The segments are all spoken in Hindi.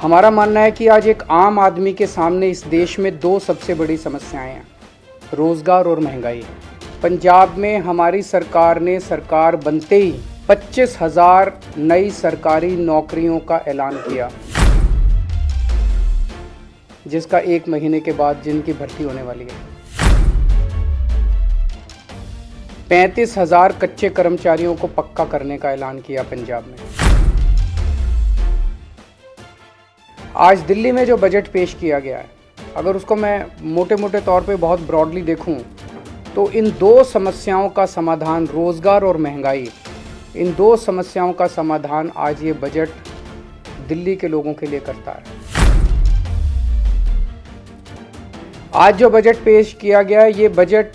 हमारा मानना है कि आज एक आम आदमी के सामने इस देश में दो सबसे बड़ी समस्याएं हैं, रोज़गार और महंगाई। पंजाब में हमारी सरकार ने सरकार बनते ही 25,000 नई सरकारी नौकरियों का ऐलान किया, जिसका 1 महीने के बाद जिनकी भर्ती होने वाली है। 35,000 कच्चे कर्मचारियों को पक्का करने का ऐलान किया पंजाब में। आज दिल्ली में जो बजट पेश किया गया है, अगर उसको मैं मोटे मोटे तौर पे बहुत ब्रॉडली देखूं तो इन दो समस्याओं का समाधान, रोज़गार और महंगाई, इन दो समस्याओं का समाधान आज ये बजट दिल्ली के लोगों के लिए करता है। आज जो बजट पेश किया गया है, ये बजट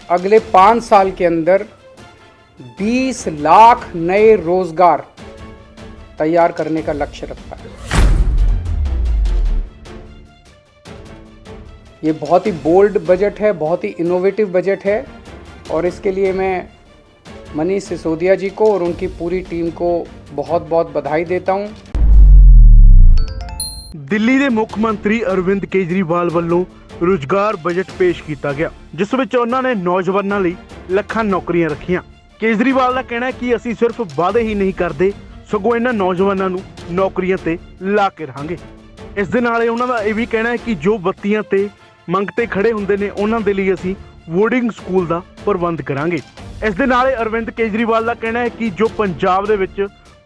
अगले 5 साल के अंदर 20 लाख नए रोजगार तैयार करने का लक्ष्य रखता है। ये बहुत ही बोल्ड बजट है, बहुत ही इनोवेटिव बजट है और इसके लिए मैं मनीष सिसोदिया जी को और उनकी पूरी टीम को बहुत बहुत बधाई देता हूं। दिल्ली के मुख्य मंत्री अरविंद केजरीवाल वालों रोजगार बजट पेश किया गया, जिस विच उन्होंने नौजवानों लई ਲੱਖਾਂ नौकरियां रखियां। केजरीवाल का कहना है कि असीं सिर्फ वादे ही नहीं करते, सगों इन्हां नौजवानों नूं नौकरियां ते ला के रहांगे। इस दे नाल उन्हां दा इह वी कहना है कि जो बत्तियां ते मंगते खड़े हुंदे ने उन्हां दे लई असीं बोर्डिंग स्कूल दा प्रबंध करांगे। इस दे नाल अरविंद केजरीवाल का कहना है कि जो पंजाब दे विच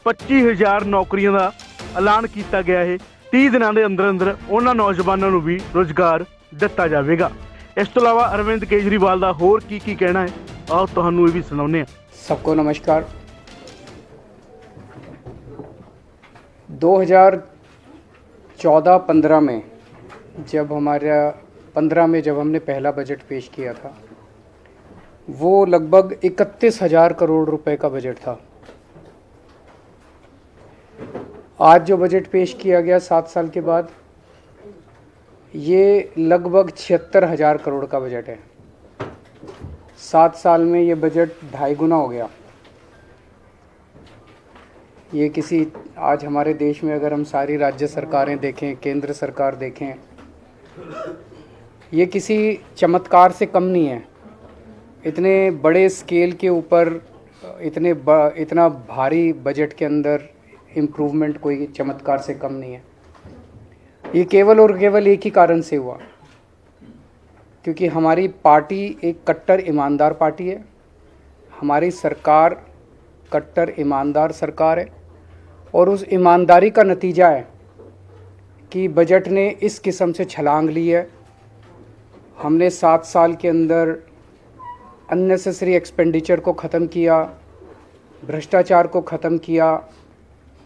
25,000 नौकरियां दा ऐलान किया गया है, 30 दिनों के अंदर अंदर उन्हां नौजवानों नूं भी रोजगार दिता जाएगा। इस तो अलावा अरविंद केजरीवाल का होर की कहना है, आओ तुहानूं ये भी सुनाउने। सबको नमस्कार। 2014-15 में जब हमने पहला बजट पेश किया था, वो लगभग 31,000 करोड़ रुपए का बजट था। आज जो बजट पेश किया गया 7 साल के बाद, ये लगभग 76,000 करोड़ का बजट है। 7 साल में ये बजट 2.5 गुना हो गया। ये किसी आज हमारे देश में अगर हम सारी राज्य सरकारें देखें, केंद्र सरकार देखें, ये किसी चमत्कार से कम नहीं है। इतने बड़े स्केल के ऊपर इतना भारी बजट के अंदर इम्प्रूवमेंट कोई चमत्कार से कम नहीं है। ये केवल और केवल एक ही कारण से हुआ, क्योंकि हमारी पार्टी एक कट्टर ईमानदार पार्टी है। हमारी सरकार कट्टर ईमानदार सरकार है और उस ईमानदारी का नतीजा है कि बजट ने इस किस्म से छलांग ली है। हमने 7 साल के अंदर अननेसेसरी एक्सपेंडिचर को ख़त्म किया, भ्रष्टाचार को ख़त्म किया,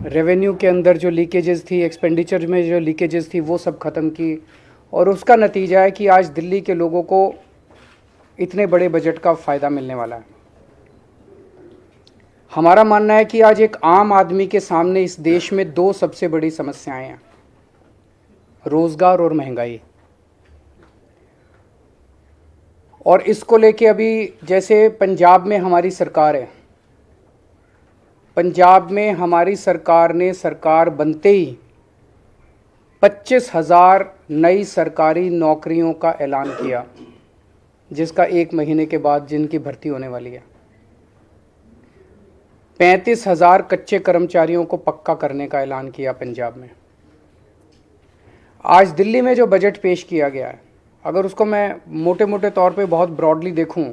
रेवेन्यू के अंदर जो लीकेजेस थी, एक्सपेंडिचर में जो लीकेजेस थी, वो सब ख़त्म की और उसका नतीजा है कि आज दिल्ली के लोगों को इतने बड़े बजट का फ़ायदा मिलने वाला है। हमारा मानना है कि आज एक आम आदमी के सामने इस देश में दो सबसे बड़ी समस्याएं हैं, रोज़गार और महंगाई। और इसको लेके अभी जैसे पंजाब में हमारी सरकार है, पंजाब में हमारी सरकार ने सरकार बनते ही 25,000 नई सरकारी नौकरियों का ऐलान किया, जिसका 1 महीने के बाद जिनकी भर्ती होने वाली है। 35,000 कच्चे कर्मचारियों को पक्का करने का ऐलान किया पंजाब में। आज दिल्ली में जो बजट पेश किया गया है, अगर उसको मैं मोटे मोटे तौर पे बहुत ब्रॉडली देखूं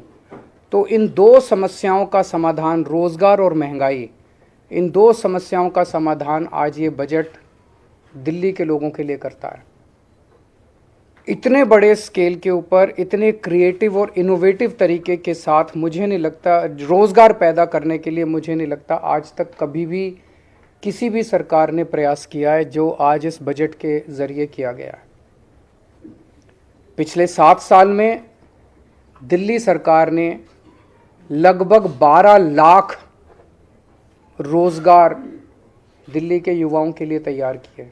तो इन दो समस्याओं का समाधान, रोज़गार और महंगाई, इन दो समस्याओं का समाधान आज ये बजट दिल्ली के लोगों के लिए करता है। इतने बड़े स्केल के ऊपर, इतने क्रिएटिव और इनोवेटिव तरीके के साथ मुझे नहीं लगता, रोज़गार पैदा करने के लिए मुझे नहीं लगता आज तक कभी भी किसी भी सरकार ने प्रयास किया है जो आज इस बजट के ज़रिए किया गया है। पिछले 7 साल में दिल्ली सरकार ने लगभग 12 लाख रोज़गार दिल्ली के युवाओं के लिए तैयार किए।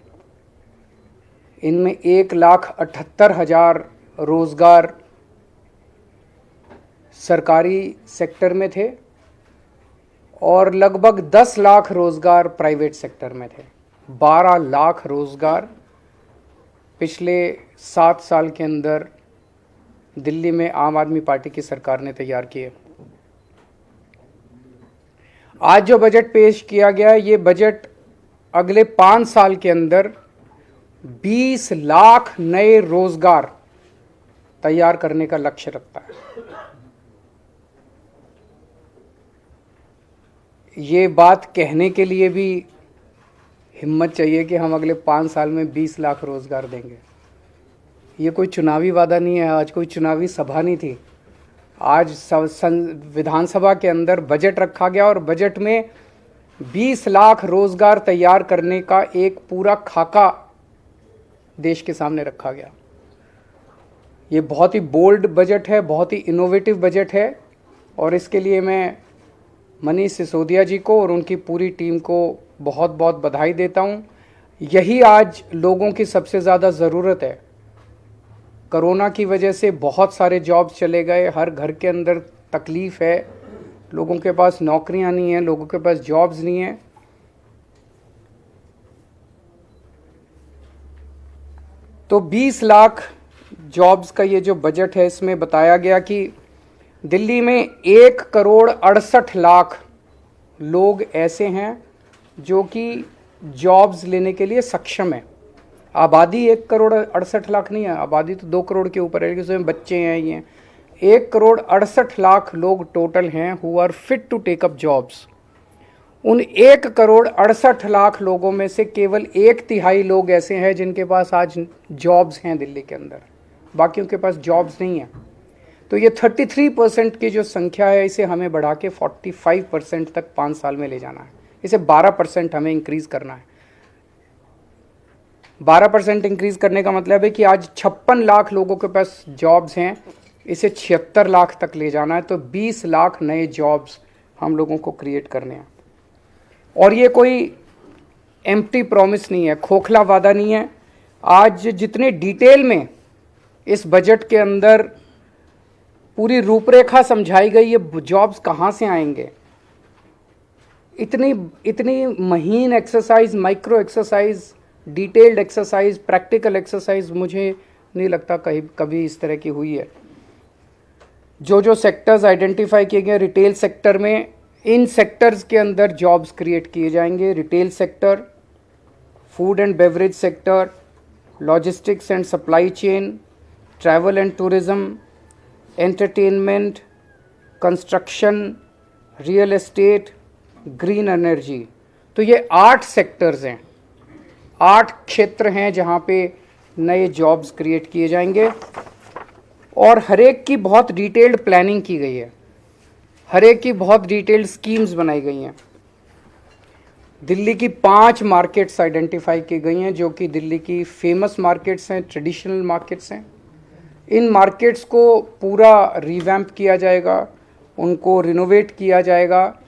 इनमें 1,78,000 रोज़गार सरकारी सेक्टर में थे और लगभग 10 लाख रोज़गार प्राइवेट सेक्टर में थे। 12 लाख रोजगार पिछले 7 साल के अंदर दिल्ली में आम आदमी पार्टी की सरकार ने तैयार किए। आज जो बजट पेश किया गया है, ये बजट अगले 5 साल के अंदर 20 लाख नए रोजगार तैयार करने का लक्ष्य रखता है। ये बात कहने के लिए भी हिम्मत चाहिए कि हम अगले 5 साल में 20 लाख रोजगार देंगे। ये कोई चुनावी वादा नहीं है, आज कोई चुनावी सभा नहीं थी। आज विधानसभा के अंदर बजट रखा गया और बजट में 20 लाख रोजगार तैयार करने का एक पूरा खाका देश के सामने रखा गया। ये बहुत ही बोल्ड बजट है, बहुत ही इनोवेटिव बजट है और इसके लिए मैं मनीष सिसोदिया जी को और उनकी पूरी टीम को बहुत बहुत बधाई देता हूँ। यही आज लोगों की सबसे ज़्यादा ज़रूरत है। कोरोना की वजह से बहुत सारे जॉब्स चले गए, हर घर के अंदर तकलीफ़ है, लोगों के पास नौकरियां नहीं हैं, लोगों के पास जॉब्स नहीं हैं। तो 20 लाख जॉब्स का ये जो बजट है, इसमें बताया गया कि दिल्ली में 1,68,00,000 लोग ऐसे हैं जो कि जॉब्स लेने के लिए सक्षम है। आबादी 1,68,00,000 नहीं है, आबादी तो 2 करोड़ के ऊपर है, उसमें बच्चे हैं। ये 1,68,00,000 लोग टोटल हैं who are fit to take up jobs. उन 1,68,00,000 लोगों में से केवल 1/3 लोग ऐसे हैं जिनके पास आज जॉब्स हैं दिल्ली के अंदर, बाकियों के पास जॉब्स नहीं है। तो ये 33% की जो संख्या है, इसे हमें बढ़ा के 45% तक 5 साल में ले जाना है। इसे 12% हमें इंक्रीज़ करना है। 12% इंक्रीज़ करने का मतलब है कि आज 56 लाख लोगों के पास जॉब्स हैं, इसे 76 लाख तक ले जाना है। तो 20 लाख नए जॉब्स हम लोगों को क्रिएट करने हैं। और ये कोई एम्प्टी प्रॉमिस नहीं है, खोखला वादा नहीं है। आज जितने डिटेल में इस बजट के अंदर पूरी रूपरेखा समझाई गई, ये जॉब्स कहाँ से आएंगे, इतनी महीन exercise, micro exercise, detailed exercise, practical exercise मुझे नहीं लगता कभी इस तरह की हुई है। जो सेक्टर्स आइडेंटिफाई किए गए रिटेल सेक्टर में, इन सेक्टर्स के अंदर जॉब्स क्रिएट किए जाएंगे। Retail sector, food and beverage sector, logistics and supply chain, travel and tourism, entertainment, construction, real estate, green energy. तो ये 8 सेक्टर्स हैं, 8 क्षेत्र हैं जहाँ पे नए जॉब्स क्रिएट किए जाएंगे। और हर एक की बहुत डिटेल्ड प्लानिंग की गई है, हर एक की बहुत डिटेल्ड स्कीम्स बनाई गई हैं। दिल्ली की 5 मार्केट्स आइडेंटिफाई की गई हैं जो कि दिल्ली की फेमस मार्केट्स हैं, ट्रेडिशनल मार्केट्स हैं। इन मार्केट्स को पूरा रिवैम्प किया जाएगा, उनको रिनोवेट किया जाएगा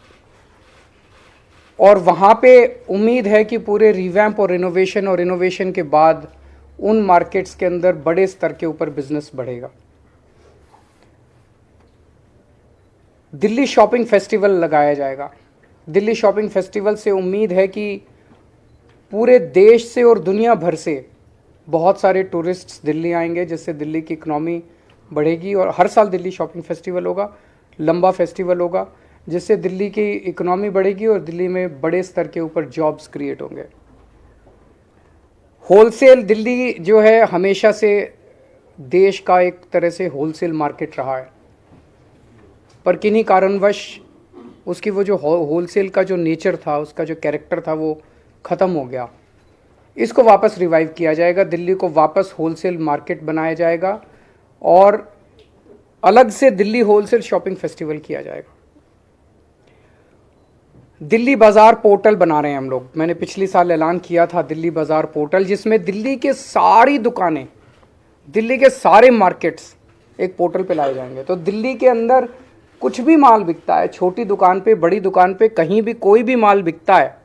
और वहाँ पे उम्मीद है कि पूरे रिवैम्प और इनोवेशन के बाद उन मार्केट्स के अंदर बड़े स्तर के ऊपर बिजनेस बढ़ेगा। दिल्ली शॉपिंग फेस्टिवल लगाया जाएगा। दिल्ली शॉपिंग फेस्टिवल से उम्मीद है कि पूरे देश से और दुनिया भर से बहुत सारे टूरिस्ट्स दिल्ली आएंगे, जिससे दिल्ली की इकनॉमी बढ़ेगी। और हर साल दिल्ली शॉपिंग फेस्टिवल होगा, लंबा फेस्टिवल होगा, जिससे दिल्ली की इकनॉमी बढ़ेगी और दिल्ली में बड़े स्तर के ऊपर जॉब्स क्रिएट होंगे। होलसेल, दिल्ली जो है हमेशा से देश का एक तरह से होलसेल मार्केट रहा है, पर किन्हीं कारणवश उसकी वो जो होलसेल का जो नेचर था, उसका जो कैरेक्टर था, वो ख़त्म हो गया। इसको वापस रिवाइव किया जाएगा, दिल्ली को वापस होलसेल मार्केट बनाया जाएगा और अलग से दिल्ली होलसेल शॉपिंग फेस्टिवल किया जाएगा। दिल्ली बाज़ार पोर्टल बना रहे हैं हम लोग। मैंने पिछली साल ऐलान किया था दिल्ली बाज़ार पोर्टल, जिसमें दिल्ली के सारी दुकानें, दिल्ली के सारे मार्केट्स एक पोर्टल पे लाए जाएंगे। तो दिल्ली के अंदर कुछ भी माल बिकता है, छोटी दुकान पे, बड़ी दुकान पे, कहीं भी कोई भी माल बिकता है,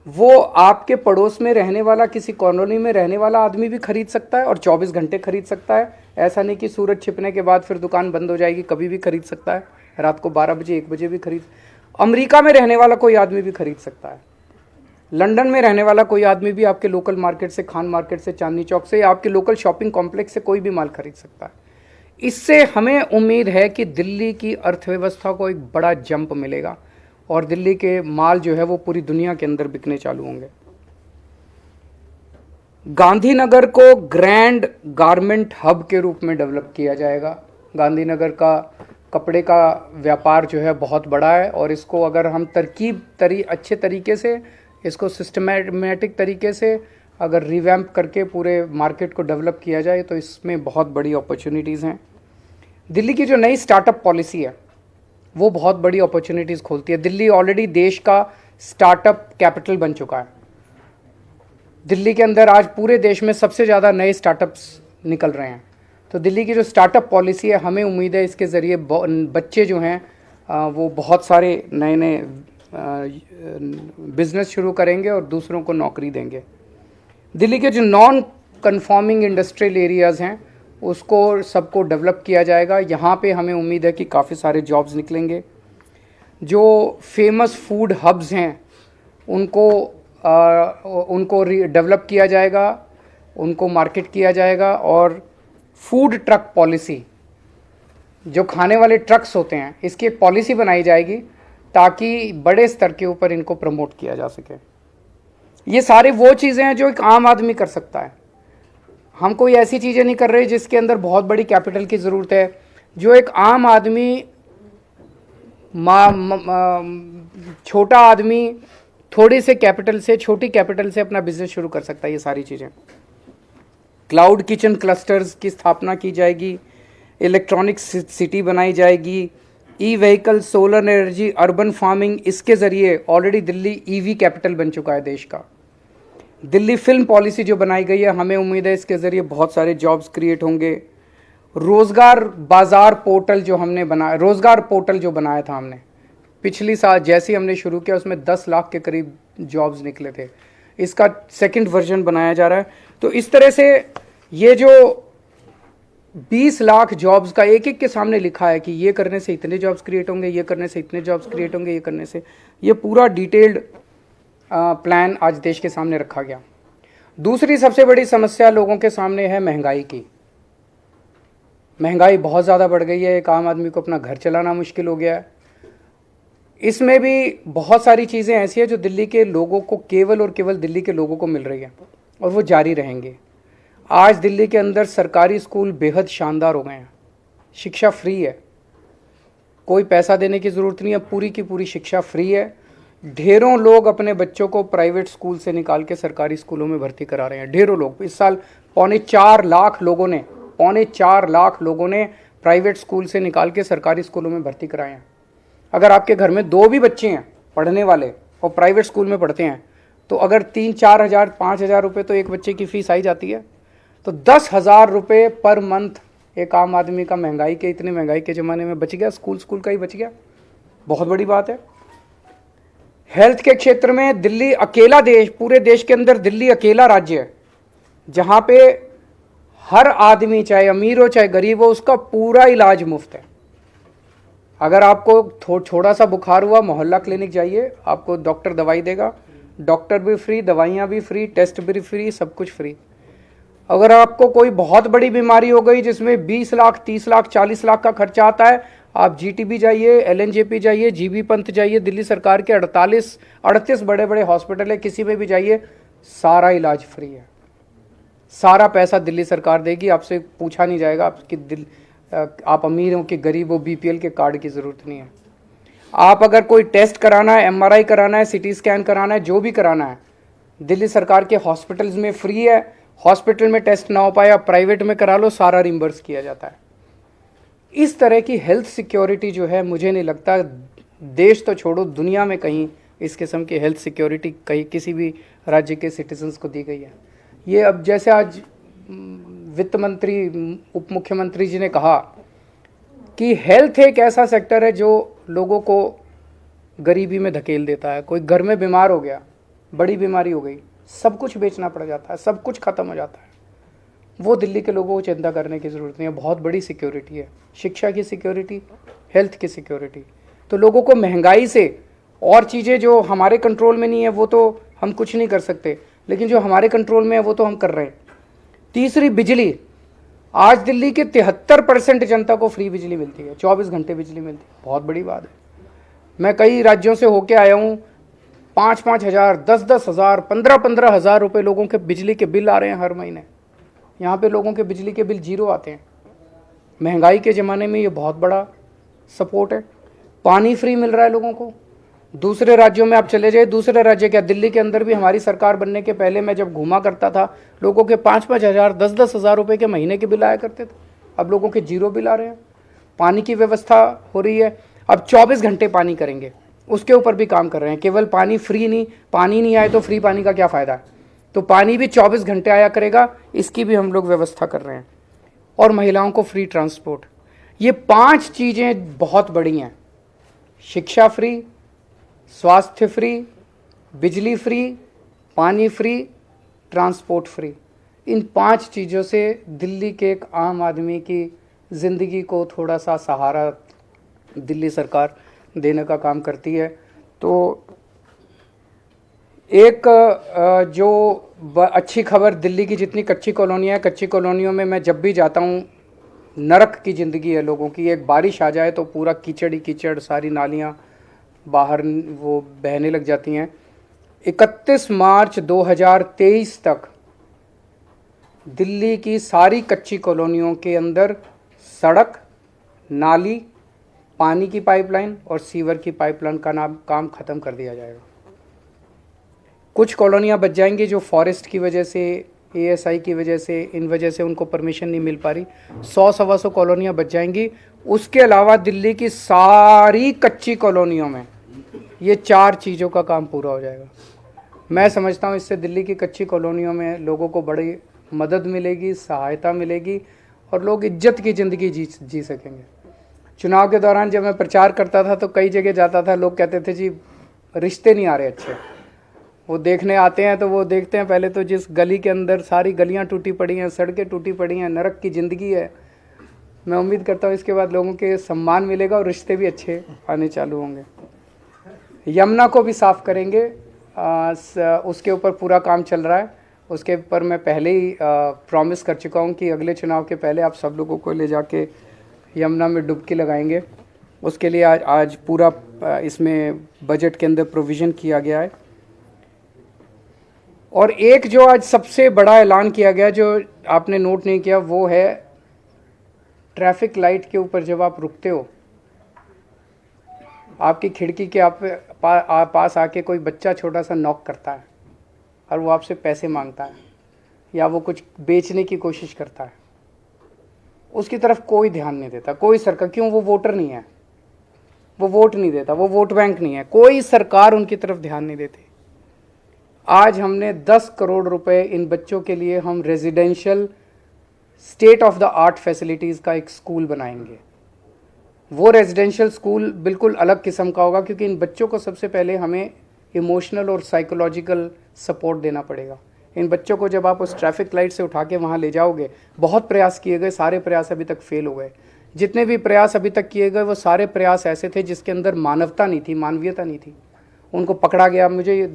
वो आपके पड़ोस में रहने वाला, किसी कॉलोनी में रहने वाला आदमी भी खरीद सकता है और 24 घंटे खरीद सकता है। ऐसा नहीं कि सूरज छिपने के बाद फिर दुकान बंद हो जाएगी, कभी भी खरीद सकता है, रात को 12 बजे 1 बजे भी खरीद। अमेरिका में रहने वाला कोई आदमी भी खरीद सकता है। लंदन में रहने वाला कोई आदमी भी आपके लोकल मार्केट से, खान मार्केट से, चांदनी चौक से या आपके लोकल शॉपिंग कॉम्प्लेक्स से कोई भी माल खरीद सकता है। इससे हमें उम्मीद है कि दिल्ली की अर्थव्यवस्था को एक बड़ा जंप मिलेगा और दिल्ली के माल जो है वो पूरी दुनिया के अंदर बिकने चालू होंगे। गांधीनगर को ग्रैंड गारमेंट हब के रूप में डेवलप किया जाएगा। गांधीनगर का कपड़े का व्यापार जो है बहुत बड़ा है और इसको अगर हम अच्छे तरीके से, इसको सिस्टमैटिक तरीके से अगर रिवैम्प करके पूरे मार्केट को डेवलप किया जाए तो इसमें बहुत बड़ी अपॉर्चुनिटीज़ हैं। दिल्ली की जो नई स्टार्टअप पॉलिसी है वो बहुत बड़ी अपॉर्चुनिटीज़ खोलती है। दिल्ली ऑलरेडी देश का स्टार्टअप कैपिटल बन चुका है। दिल्ली के अंदर आज पूरे देश में सबसे ज़्यादा नए स्टार्टअप्स निकल रहे हैं। तो दिल्ली की जो स्टार्टअप पॉलिसी है, हमें उम्मीद है इसके ज़रिए बच्चे जो हैं वो बहुत सारे नए नए बिजनेस शुरू करेंगे और दूसरों को नौकरी देंगे। दिल्ली के जो नॉन कन्फॉर्मिंग इंडस्ट्रियल एरियाज़ हैं उसको सबको डेवलप किया जाएगा। यहाँ पे हमें उम्मीद है कि काफ़ी सारे जॉब्स निकलेंगे। जो फेमस फूड हब्स हैं उनको डेवलप किया जाएगा, उनको मार्केट किया जाएगा और फूड ट्रक पॉलिसी, जो खाने वाले ट्रक्स होते हैं, इसकी एक पॉलिसी बनाई जाएगी ताकि बड़े स्तर के ऊपर इनको प्रमोट किया जा सके। ये सारे वो चीज़ें हैं जो एक आम आदमी कर सकता है। हम कोई ऐसी चीज़ें नहीं कर रहे जिसके अंदर बहुत बड़ी कैपिटल की ज़रूरत है। जो एक आम आदमी, छोटा आदमी थोड़ी से कैपिटल से, छोटी कैपिटल से अपना बिजनेस शुरू कर सकता है। ये सारी चीज़ें, क्लाउड किचन क्लस्टर्स की स्थापना की जाएगी, इलेक्ट्रॉनिक सिटी बनाई जाएगी, e vehicle, solar energy, urban farming, इसके ज़रिए ऑलरेडी दिल्ली ईवी कैपिटल बन चुका है देश का। दिल्ली फिल्म पॉलिसी जो बनाई गई है, हमें उम्मीद है इसके ज़रिए बहुत सारे जॉब्स क्रिएट होंगे। रोज़गार बाज़ार पोर्टल जो हमने बनाया, रोज़गार पोर्टल जो बनाया था हमने पिछली साल, जैसे ही हमने शुरू किया उसमें 10 लाख के करीब जॉब्स निकले थे। इसका सेकंड वर्जन बनाया जा रहा है। तो इस तरह से ये जो 20 लाख जॉब्स का एक एक के सामने लिखा है कि ये करने से इतने जॉब्स क्रिएट होंगे, ये करने से इतने जॉब्स क्रिएट होंगे, ये करने से, ये पूरा डिटेल्ड प्लान आज देश के सामने रखा गया। दूसरी सबसे बड़ी समस्या लोगों के सामने है महंगाई की। महंगाई बहुत ज़्यादा बढ़ गई है, एक आम आदमी को अपना घर चलाना मुश्किल हो गया है। इसमें भी बहुत सारी चीज़ें ऐसी हैं जो दिल्ली के लोगों को, केवल और केवल दिल्ली के लोगों को मिल रही है और वो जारी रहेंगे। आज दिल्ली के अंदर सरकारी स्कूल बेहद शानदार हो गए हैं। शिक्षा फ्री है, कोई पैसा देने की ज़रूरत नहीं है, पूरी की पूरी शिक्षा फ्री है। ढेरों लोग अपने बच्चों को प्राइवेट स्कूल से निकाल के सरकारी स्कूलों में भर्ती करा रहे हैं। ढेरों लोग, इस साल 4.25 लाख लोगों ने प्राइवेट स्कूल से निकाल के सरकारी स्कूलों में भर्ती कराए हैं। अगर आपके घर में 2 भी बच्चे हैं पढ़ने वाले और प्राइवेट स्कूल में पढ़ते हैं तो अगर 3-4 हज़ार 5 हज़ार रुपये तो एक बच्चे की फ़ीस आई जाती है। तो 10,000 रुपये पर मंथ एक आम आदमी का इतनी महंगाई के ज़माने में बच गया, स्कूल का ही बच गया। बहुत बड़ी बात है। हेल्थ के क्षेत्र में दिल्ली अकेला पूरे देश के अंदर दिल्ली अकेला राज्य है जहाँ पे हर आदमी, चाहे अमीर हो चाहे गरीब हो, उसका पूरा इलाज मुफ्त है। अगर आपको थोड़ा सा बुखार हुआ, मोहल्ला क्लिनिक जाइए, आपको डॉक्टर दवाई देगा, डॉक्टर भी फ्री, दवाइयाँ भी फ्री, टेस्ट भी फ्री, सब कुछ फ्री। अगर आपको कोई बहुत बड़ी बीमारी हो गई जिसमें 20 लाख, 30 लाख, 40 लाख का खर्चा आता है, आप जीटीबी जाइए, एलएनजेपी जाइए, जीबी पंत जाइए, दिल्ली सरकार के 38 बड़े बड़े हॉस्पिटल है, किसी में भी जाइए, सारा इलाज फ्री है। सारा पैसा दिल्ली सरकार देगी, आपसे पूछा नहीं जाएगा आप अमीर हो कि गरीब हो, बीपीएल के कार्ड की ज़रूरत नहीं है। आप अगर कोई टेस्ट कराना है, एमआरआई कराना है, सीटी स्कैन कराना है, जो भी कराना है, दिल्ली सरकार के हॉस्पिटल्स में फ्री है। हॉस्पिटल में टेस्ट ना हो पाए, आप प्राइवेट में करा लो, सारा रिम्बर्स किया जाता है। इस तरह की हेल्थ सिक्योरिटी जो है, मुझे नहीं लगता देश तो छोड़ो, दुनिया में कहीं इस किस्म की हेल्थ सिक्योरिटी कहीं किसी भी राज्य के सिटीजन्स को दी गई है। ये अब जैसे आज वित्त मंत्री, उप मुख्यमंत्री जी ने कहा कि हेल्थ एक ऐसा सेक्टर है जो लोगों को गरीबी में धकेल देता है। कोई घर में बीमार हो गया, बड़ी बीमारी हो गई, सब कुछ बेचना पड़ जाता है, सब कुछ ख़त्म हो जाता है। वो दिल्ली के लोगों को चिंता करने की ज़रूरत नहीं है। बहुत बड़ी सिक्योरिटी है, शिक्षा की सिक्योरिटी, हेल्थ की सिक्योरिटी। तो लोगों को महंगाई से और चीज़ें जो हमारे कंट्रोल में नहीं है वो तो हम कुछ नहीं कर सकते, लेकिन जो हमारे कंट्रोल में है वो तो हम कर रहे हैं। तीसरी, बिजली। आज दिल्ली के 73% जनता को फ्री बिजली मिलती है, 24 घंटे बिजली मिलती है, बहुत बड़ी बात है। मैं कई राज्यों से होके आया हूँ, 5-5 हज़ार, 10-10 हज़ार, 15-15 हज़ार रुपये लोगों के बिजली के बिल आ रहे हैं हर महीने। यहाँ पे लोगों के बिजली के बिल 0 आते हैं। महंगाई के ज़माने में ये बहुत बड़ा सपोर्ट है। पानी फ्री मिल रहा है लोगों को। दूसरे राज्यों में आप चले जाए, दूसरे राज्य क्या, दिल्ली के अंदर भी हमारी सरकार बनने के पहले मैं जब घूमा करता था, लोगों के 5-5 हज़ार, 10-10 हज़ार रुपये के महीने के बिल आया करते थे। अब लोगों के 0 बिल आ रहे हैं। पानी की व्यवस्था हो रही है। अब 24 घंटे पानी करेंगे, उसके ऊपर भी काम कर रहे हैं। केवल पानी फ्री नहीं, पानी नहीं आए तो फ्री पानी का क्या फ़ायदा है, तो पानी भी 24 घंटे आया करेगा, इसकी भी हम लोग व्यवस्था कर रहे हैं। और महिलाओं को फ्री ट्रांसपोर्ट। ये 5 चीज़ें बहुत बड़ी हैं। शिक्षा फ्री, स्वास्थ्य फ्री, बिजली फ्री, पानी फ्री, ट्रांसपोर्ट फ्री। इन 5 चीज़ों से दिल्ली के एक आम आदमी की ज़िंदगी को थोड़ा सा सहारा दिल्ली सरकार देने का काम करती है। तो एक जो अच्छी खबर, दिल्ली की जितनी कच्ची कॉलोनियाँ हैं, कच्ची कॉलोनियों में मैं जब भी जाता हूँ, नरक की ज़िंदगी है लोगों की। एक बारिश आ जाए तो पूरा कीचड़ ही कीचड़, सारी नालियाँ बाहर वो बहने लग जाती हैं। 31 मार्च 2023 तक दिल्ली की सारी कच्ची कॉलोनियों के अंदर सड़क, नाली, पानी की पाइपलाइन और सीवर की पाइपलाइन का काम ख़त्म कर दिया जाएगा। कुछ कॉलोनियाँ बच जाएंगी जो फॉरेस्ट की वजह से, ASI की वजह से, इन वजह से उनको परमिशन नहीं मिल पा रही। 100-125 कॉलोनियाँ बच जाएंगी। उसके अलावा दिल्ली की सारी कच्ची कॉलोनियों में ये 4 चीज़ों का काम पूरा हो जाएगा। मैं समझता हूँ इससे दिल्ली की कच्ची कॉलोनियों में लोगों को बड़ी मदद मिलेगी, सहायता मिलेगी और लोग इज्जत की ज़िंदगी जी सकेंगे। चुनाव के दौरान जब मैं प्रचार करता था तो कई जगह जाता था, लोग कहते थे जी रिश्ते नहीं आ रहे अच्छे। वो देखने आते हैं तो वो देखते हैं पहले तो जिस गली के अंदर सारी गलियां टूटी पड़ी हैं, सड़कें टूटी पड़ी हैं, नरक की ज़िंदगी है। मैं उम्मीद करता हूँ इसके बाद लोगों के सम्मान मिलेगा और रिश्ते भी अच्छे आने चालू होंगे। यमुना को भी साफ़ करेंगे, उसके ऊपर पूरा काम चल रहा है। उसके ऊपर मैं पहले ही प्रॉमिस कर चुका हूँ कि अगले चुनाव के पहले आप सब लोगों को ले जाके यमुना में डुबकी लगाएंगे। उसके लिए आज पूरा इसमें बजट के अंदर प्रोविज़न किया गया है। और एक जो आज सबसे बड़ा ऐलान किया गया, जो आपने नोट नहीं किया, वो है ट्रैफिक लाइट के ऊपर जब आप रुकते हो, आपकी खिड़की के पास आके कोई बच्चा छोटा सा नॉक करता है और वो आपसे पैसे मांगता है या वो कुछ बेचने की कोशिश करता है, उसकी तरफ कोई ध्यान नहीं देता कोई सरकार। क्यों? वो वोटर नहीं है, वो वोट नहीं देता, वो वोट बैंक नहीं है, कोई सरकार उनकी तरफ ध्यान नहीं देती। आज हमने 10 करोड़ रुपए इन बच्चों के लिए हम residential state of the art facilities का एक स्कूल बनाएंगे। वो रेजिडेंशियल स्कूल बिल्कुल अलग किस्म का होगा, क्योंकि इन बच्चों को सबसे पहले हमें इमोशनल और साइकोलॉजिकल सपोर्ट देना पड़ेगा। इन बच्चों को जब आप उस ट्रैफिक लाइट से उठा के वहाँ ले जाओगे, बहुत प्रयास किए गए, सारे प्रयास अभी तक फेल हो गए। जितने भी प्रयास अभी तक किए गए वो सारे प्रयास ऐसे थे जिसके अंदर मानवता नहीं थी, मानवीयता नहीं थी। उनको पकड़ा गया, मुझे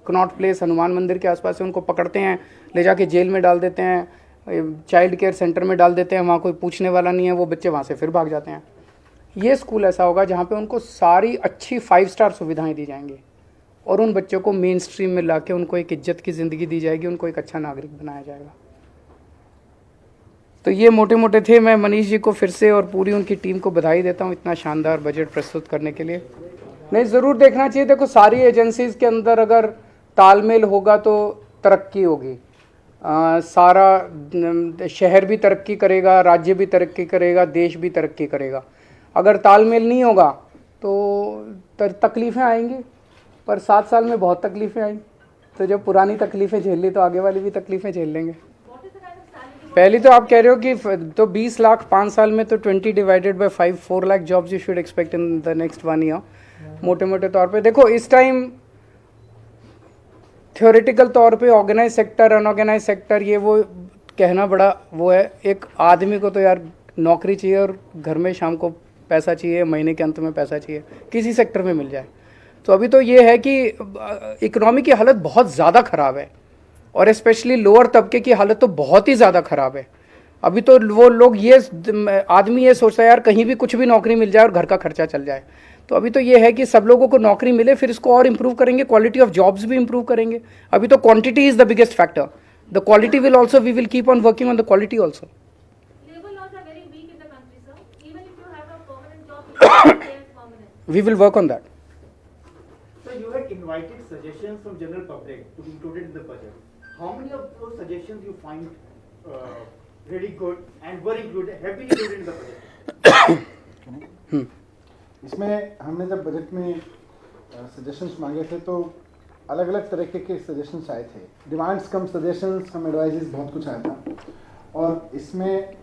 कनॉट प्लेस हनुमान मंदिर के आसपास से उनको पकड़ते हैं, ले जाके जेल में डाल देते हैं, चाइल्ड केयर सेंटर में डाल देते हैं, वहाँ कोई पूछने वाला नहीं है, वो बच्चे वहाँ से फिर भाग जाते हैं। ये स्कूल ऐसा होगा जहाँ पे उनको सारी अच्छी 5 स्टार सुविधाएं दी जाएंगी और उन बच्चों को मेन स्ट्रीम में लाके उनको एक इज्जत की ज़िंदगी दी जाएगी, उनको एक अच्छा नागरिक बनाया जाएगा। तो ये मोटे मोटे थे। मैं मनीष जी को फिर से और पूरी उनकी टीम को बधाई देता हूँ इतना शानदार बजट प्रस्तुत करने के लिए। नहीं, ज़रूर देखना चाहिए। देखो, सारी एजेंसीज़ के अंदर अगर तालमेल होगा तो तरक्की होगी। सारा शहर भी तरक्की करेगा, राज्य भी तरक्की करेगा, देश भी तरक्की करेगा। अगर तालमेल नहीं होगा तो तकलीफ़ें आएंगी, पर 7 साल में बहुत तकलीफ़ें आई, तो जब पुरानी तकलीफ़ें झेल ली तो आगे वाली भी तकलीफ़ें झेल लेंगे। पहली तो आप कह रहे हो कि तो 20 लाख 5 साल में, तो 20 divided by 5, 4 lakh jobs you should expect in the next 1 year. मोटे मोटे तौर पे देखो, इस टाइम थ्योरेटिकल तौर पे ऑर्गेनाइज सेक्टर, अनऑर्गेनाइज सेक्टर, ये वो कहना बड़ा वो है। एक आदमी को तो यार नौकरी चाहिए और घर में शाम को पैसा चाहिए, महीने के अंत में पैसा चाहिए, किसी सेक्टर में मिल जाए। तो अभी तो ये है कि इकोनॉमी की हालत बहुत ज़्यादा ख़राब है, और स्पेशली लोअर तबके की हालत तो बहुत ही ज़्यादा ख़राब है। अभी तो वो लोग ये आदमी ये सोचता है यार कहीं भी कुछ भी नौकरी मिल जाए और घर का खर्चा चल जाए। तो अभी तो ये है कि सब लोगों को नौकरी मिले, फिर इसको और इम्प्रूव करेंगे, क्वालिटी ऑफ जॉब्स भी इम्प्रूव करेंगे। अभी तो quantity is the biggest factor, the quality will also, we will keep on working on the quality also. Labor laws are very weak in the country, sir. Even if you have a permanent job, it won't stay as permanent. We will work on that. So you had invited suggestions from general public to be included in the budget. How many of those suggestions you find really good and were included, have been included in the budget? इसमें हमने जब बजट में सजेशंस मांगे थे तो अलग अलग तरीके के सजेशंस आए थे। डिमांड्स कम सजेशंस कम एडवाइजेस बहुत कुछ आया था, और इसमें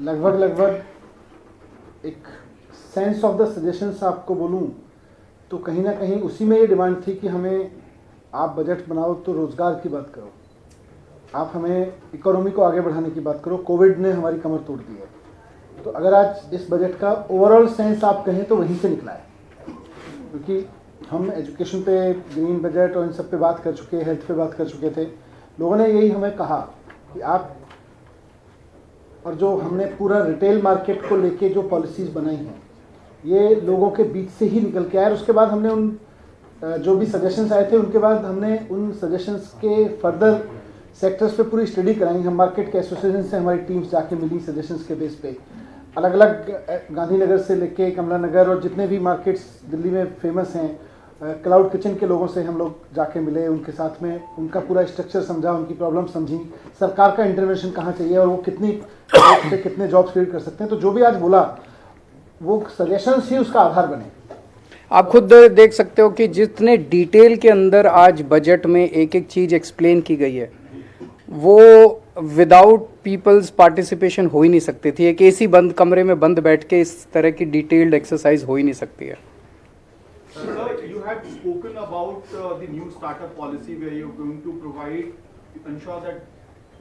लगभग एक सेंस ऑफ द सजेशंस आपको बोलूं तो कहीं ना कहीं उसी में ये डिमांड थी कि हमें आप बजट बनाओ तो रोज़गार की बात करो, आप हमें इकोनॉमी को आगे बढ़ाने की बात करो। कोविड ने हमारी कमर तोड़ दी है, तो अगर आज इस बजट का ओवरऑल सेंस आप कहें तो वहीं से निकला है, क्योंकि हम एजुकेशन पे ग्रीन बजट और इन सब पे बात कर चुके, हेल्थ पे बात कर चुके थे। लोगों ने यही हमें कहा कि आप, और जो हमने पूरा रिटेल मार्केट को लेके जो पॉलिसीज़ बनाई हैं ये लोगों के बीच से ही निकल के आए। और उसके बाद हमने उन जो भी सजेशंस आए थे उनके बाद हमने उन सजेशंस के फर्दर सेक्टर्स पे पूरी स्टडी कराई। हम मार्केट के एसोसिएशन से हमारी टीम्स जाके मिली, सजेशंस के बेस पे अलग अलग गांधीनगर से लेके कमला नगर और जितने भी मार्केट्स दिल्ली में फेमस हैं, क्लाउड किचन के लोगों से हम लोग जाके मिले, उनके साथ में उनका पूरा स्ट्रक्चर समझा, उनकी प्रॉब्लम समझी, सरकार का इंटरवेंशन कहाँ चाहिए और वो कितने जॉब्स क्रिएट कर सकते हैं। तो जो भी आज बोला वो सजेशंस ही उसका आधार बने। आप खुद देख सकते हो कि जितने डिटेल के अंदर आज बजट में एक एक चीज़ एक्सप्लेन की गई है वो विदाउट पीपल्स पार्टिसिपेशन हो ही नहीं सकती थी। एक एसी बंद कमरे में बंद बैठ के इस तरह की डिटेल्ड एक्सरसाइज हो ही नहीं सकती है। Sir, you had spoken about the new startup policy where you're going to ensure that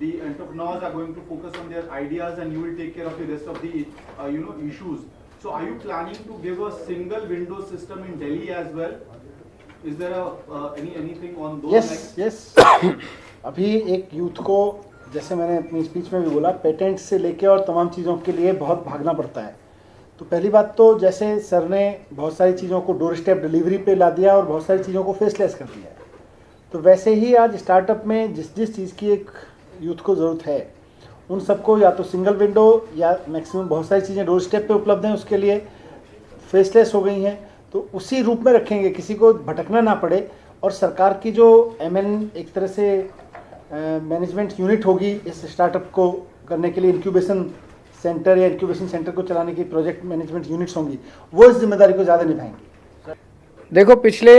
the entrepreneurs are going to focus on their ideas and you will take care of the rest of the issues. So are you planning to give a single window system in Delhi as well? Is there anything on those lines? yes. अभी एक यूथ को, जैसे मैंने अपनी स्पीच में भी बोला, पेटेंट से लेके और तमाम चीज़ों के लिए बहुत भागना पड़ता है। तो पहली बात तो जैसे सर ने बहुत सारी चीज़ों को डोर स्टेप डिलीवरी पे ला दिया और बहुत सारी चीज़ों को फेसलेस कर दिया है, तो वैसे ही आज स्टार्टअप में जिस चीज़ की एक यूथ को ज़रूरत है उन सबको या तो सिंगल विंडो या मैक्सिमम बहुत सारी चीज़ें डोर स्टेप पे उपलब्ध हैं, उसके लिए फेसलेस हो गई हैं। तो उसी रूप में रखेंगे, किसी को भटकना ना पड़े। और सरकार की जो एक तरह से मैनेजमेंट यूनिट होगी इस स्टार्टअप को करने के लिए, इंक्यूबेशन सेंटर को चलाने की प्रोजेक्ट मैनेजमेंट यूनिट्स होंगी, वो इस जिम्मेदारी को ज़्यादा निभाएंगी। देखो पिछले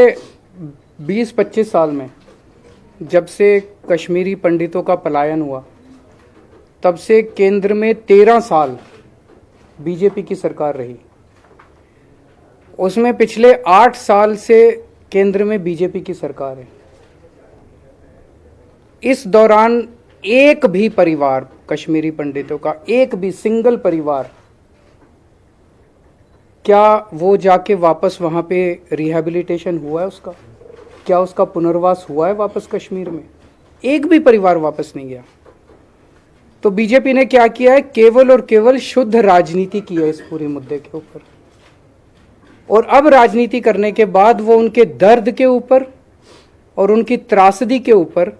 20-25 साल में जब से कश्मीरी पंडितों का पलायन हुआ तब से केंद्र में 13 साल बीजेपी की सरकार रही, उसमें पिछले 8 साल से केंद्र में बीजेपी की सरकार है। इस दौरान एक भी परिवार कश्मीरी पंडितों का, एक भी सिंगल परिवार, क्या वो जाके वापस वहां पे रिहैबिलिटेशन हुआ है उसका? क्या उसका पुनर्वास हुआ है वापस कश्मीर में? एक भी परिवार वापस नहीं गया। तो बीजेपी ने क्या किया है? केवल और केवल शुद्ध राजनीति की है इस पूरे मुद्दे के ऊपर, और अब राजनीति करने के बाद वो उनके दर्द के ऊपर और उनकी त्रासदी के ऊपर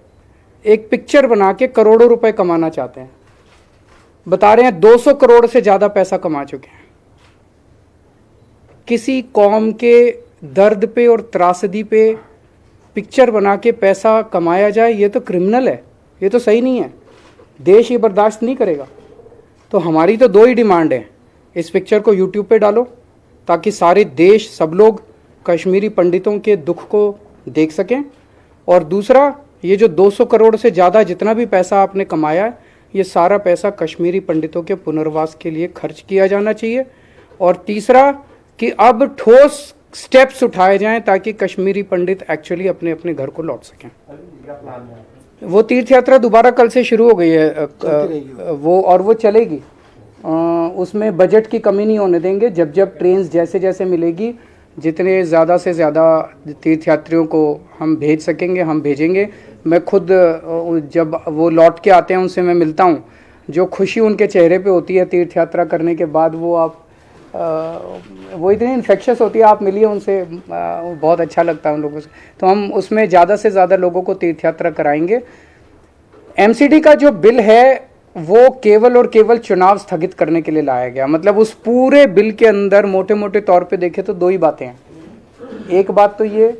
एक पिक्चर बना के करोड़ों रुपए कमाना चाहते हैं। बता रहे हैं 200 करोड़ से ज्यादा पैसा कमा चुके हैं। किसी कौम के दर्द पे और त्रासदी पे पिक्चर बना के पैसा कमाया जाए, ये तो क्रिमिनल है, ये तो सही नहीं है। देश ये बर्दाश्त नहीं करेगा। तो हमारी तो 2 ही डिमांड है, इस पिक्चर को यूट्यूब पे डालो ताकि सारे देश, सब लोग कश्मीरी पंडितों के दुख को देख सकें, और दूसरा ये जो 200 करोड़ से ज़्यादा जितना भी पैसा आपने कमाया है, ये सारा पैसा कश्मीरी पंडितों के पुनर्वास के लिए खर्च किया जाना चाहिए। और तीसरा कि अब ठोस स्टेप्स उठाए जाएं ताकि कश्मीरी पंडित एक्चुअली अपने अपने घर को लौट सकें। वो तीर्थ यात्रा दोबारा कल से शुरू हो गई है वो, और वो चलेगी। उसमें बजट की कमी नहीं होने देंगे। जब जब ट्रेन जैसे जैसे मिलेगी जितने ज़्यादा से ज़्यादा तीर्थयात्रियों को हम भेज सकेंगे हम भेजेंगे। मैं खुद जब वो लौट के आते हैं उनसे मैं मिलता हूँ, जो खुशी उनके चेहरे पे होती है तीर्थ यात्रा करने के बाद, वो इतनी इन्फेक्शस होती है। आप मिलिए उनसे, बहुत अच्छा लगता है उन लोगों से। तो हम उसमें ज़्यादा से ज़्यादा लोगों को तीर्थ यात्रा कराएंगे। एमसीडी का जो बिल है वो केवल और केवल चुनाव स्थगित करने के लिए लाया गया। मतलब उस पूरे बिल के अंदर मोटे मोटे तौर पे देखें तो दो ही बातें हैं। एक बात तो ये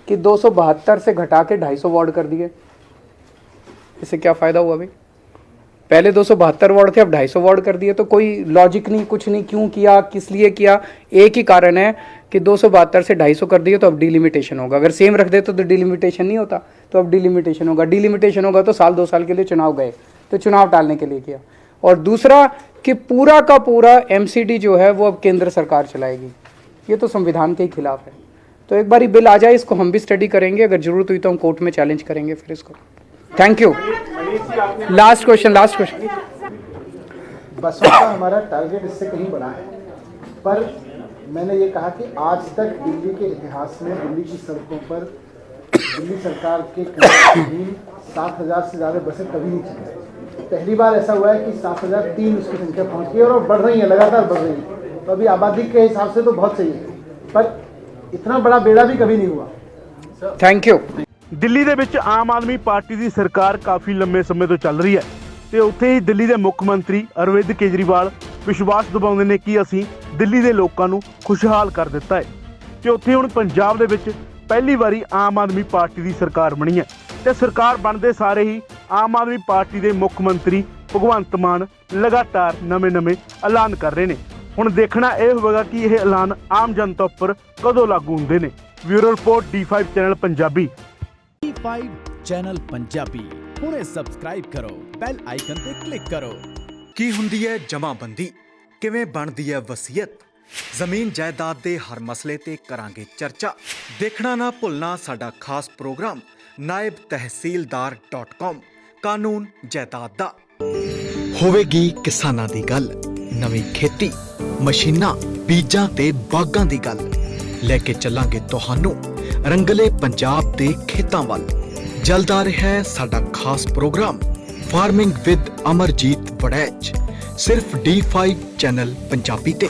कि 272 से घटा के 250 वार्ड कर दिए। इससे क्या फ़ायदा हुआ भाई? पहले 272 वार्ड थे, अब 250 वार्ड कर दिए। तो कोई लॉजिक नहीं, कुछ नहीं। क्यों किया, किस लिए किया? एक ही कारण है कि 272 से 250 कर दिए तो अब डिलिमिटेशन होगा। अगर सेम रख देते तो डिलिमिटेशन नहीं होता, तो अब डिलिमिटेशन होगा। डिलिमिटेशन होगा तो साल 2 साल के लिए चुनाव गए, तो चुनाव टालने के लिए किया। और दूसरा कि पूरा का पूरा एमसीडी जो है वो अब केंद्र सरकार चलाएगी। ये तो संविधान के ही खिलाफ है। तो एक बार बिल आ जाए, इसको हम भी स्टडी करेंगे, अगर जरूरत हुई तो हम कोर्ट में चैलेंज करेंगे फिर इसको। Thank you. Last question. बसों का हमारा टारगेट इससे कहीं बड़ा है, पर मैंने ये कहा कि आज तक दिल्ली के इतिहास में दिल्ली की सड़कों पर दिल्ली सरकार के 7,000 से ज़्यादा बसें कभी नहीं चली। पहली बार ऐसा हुआ है कि 7,003 उसकी संख्या पहुंच गई और बढ़ रही है, लगातार बढ़ रही है। तो अभी आबादी के हिसाब से तो बहुत सही है, पर इतना बड़ा बेड़ा भी कभी नहीं हुआ। Thank you. ਦਿੱਲੀ ਦੇ ਵਿੱਚ ਆਮ ਆਦਮੀ ਪਾਰਟੀ ਦੀ ਸਰਕਾਰ ਕਾਫੀ ਲੰਮੇ ਸਮੇਂ ਤੋਂ ਚੱਲ ਰਹੀ ਹੈ ਤੇ ਉੱਥੇ ਹੀ ਦਿੱਲੀ ਦੇ ਮੁੱਖ ਮੰਤਰੀ ਅਰਵਿੰਦ ਕੇਜਰੀਵਾਲ ਵਿਸ਼ਵਾਸ ਦਿਵਾਉਂਦੇ ਨੇ ਕਿ ਅਸੀਂ ਦਿੱਲੀ ਦੇ ਲੋਕਾਂ ਨੂੰ ਖੁਸ਼ਹਾਲ ਕਰ ਦਿੱਤਾ ਹੈ ਤੇ ਉੱਥੇ ਹੁਣ ਪੰਜਾਬ ਦੇ ਵਿੱਚ ਪਹਿਲੀ ਵਾਰੀ ਆਮ ਆਦਮੀ ਪਾਰਟੀ ਦੀ ਸਰਕਾਰ ਬਣੀ ਹੈ ਤੇ ਸਰਕਾਰ ਬਣਦੇ ਸਾਰੇ ਹੀ ਆਮ ਆਦਮੀ ਪਾਰਟੀ ਦੇ ਮੁੱਖ ਮੰਤਰੀ ਭਗਵੰਤ ਮਾਨ ਲਗਾਤਾਰ ਨਵੇਂ-ਨਵੇਂ ਐਲਾਨ ਕਰ ਰਹੇ ਨੇ। ਹੁਣ ਦੇਖਣਾ ਇਹ ਹੋਵੇਗਾ ਕਿ ਇਹ ਐਲਾਨ ਆਮ ਜਨਤਾ ਉੱਪਰ ਕਦੋਂ ਲਾਗੂ ਹੁੰਦੇ ਨੇ। Bureau report D5 channel Punjabi. D5 channel Punjabi ਹੁਣੇ ਸਬਸਕ੍ਰਾਈਬ ਕਰੋ, ਬੈਲ ਆਈਕਨ ਤੇ ਕਲਿੱਕ ਕਰੋ। ਕੀ ਹੁੰਦੀ ਹੈ ਜਮਾਬੰਦੀ, ਕਿਵੇਂ ਬਣਦੀ ਹੈ ਵਸੀਅਤ, ਜ਼ਮੀਨ ਜਾਇਦਾਦ ਦੇ ਹਰ ਮਸਲੇ ਤੇ ਕਰਾਂਗੇ ਚਰਚਾ। ਦੇਖਣਾ ਨਾ ਭੁੱਲਣਾ ਸਾਡਾ ਖਾਸ ਪ੍ਰੋਗਰਾਮ naibtehsildar.com ਕਾਨੂੰਨ ਜਾਇਦਾਦ ਦਾ। ਹੋਵੇਗੀ ਕਿਸਾਨਾਂ ਦੀ ਗੱਲ, ਨਵੀਂ ਖੇਤੀ, ਮਸ਼ੀਨਾਂ, ਬੀਜਾਂ ਤੇ ਬਾਗਾਂ ਦੀ ਗੱਲ ਲੈ ਕੇ ਚੱਲਾਂਗੇ ਤੁਹਾਨੂੰ ਰੰਗਲੇ ਪੰਜਾਬ ਦੇ ਖੇਤਾਂ ਵੱਲ। ਜਲਦਾ ਰਿਹਾ ਸਾਡਾ ਖਾਸ programme farming with Amarjeet Warraich, ਸਿਰਫ D5 ਚੈਨਲ ਪੰਜਾਬੀ ਤੇ।